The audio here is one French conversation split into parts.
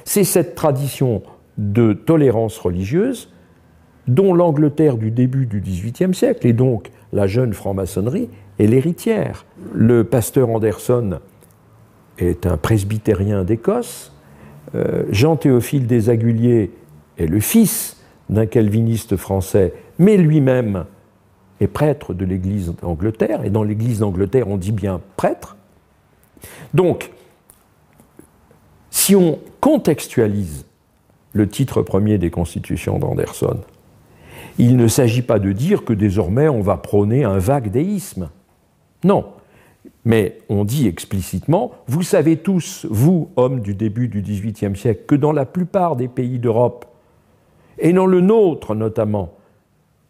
C'est cette tradition de tolérance religieuse dont l'Angleterre du début du XVIIIe siècle, et donc la jeune franc-maçonnerie, est l'héritière. Le pasteur Anderson est un presbytérien d'Écosse. Jean-Théophile des Aguliers est le fils d'un calviniste français, mais lui-même est prêtre de l'Église d'Angleterre, et dans l'Église d'Angleterre, on dit bien prêtre. Donc, si on contextualise le titre premier des constitutions d'Anderson, il ne s'agit pas de dire que désormais on va prôner un vague déisme. Non. Mais on dit explicitement, vous savez tous, vous, hommes du début du XVIIIe siècle, que dans la plupart des pays d'Europe, et dans le nôtre notamment,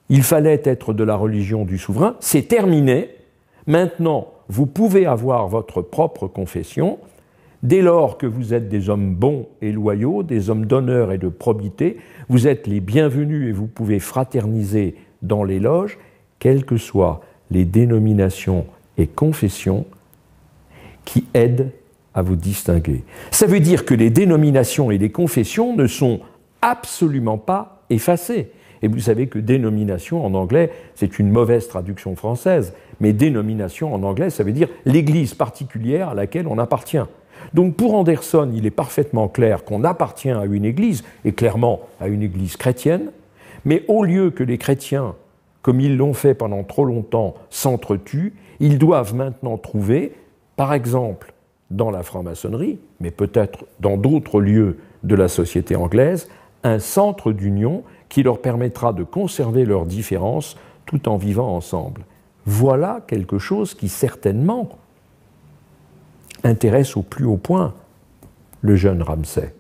il fallait être de la religion du souverain, c'est terminé. Maintenant, vous pouvez avoir votre propre confession, dès lors que vous êtes des hommes bons et loyaux, des hommes d'honneur et de probité, vous êtes les bienvenus et vous pouvez fraterniser dans les loges, quelles que soient les dénominations et confessions qui aident à vous distinguer. Ça veut dire que les dénominations et les confessions ne sont absolument pas effacées. Et vous savez que dénomination en anglais, c'est une mauvaise traduction française, mais dénomination en anglais, ça veut dire l'église particulière à laquelle on appartient. Donc pour Anderson, il est parfaitement clair qu'on appartient à une église, et clairement à une église chrétienne, mais au lieu que les chrétiens, comme ils l'ont fait pendant trop longtemps, s'entretuent, ils doivent maintenant trouver, par exemple dans la franc-maçonnerie, mais peut-être dans d'autres lieux de la société anglaise, un centre d'union qui leur permettra de conserver leurs différences tout en vivant ensemble. Voilà quelque chose qui certainement intéresse au plus haut point le jeune Ramsay.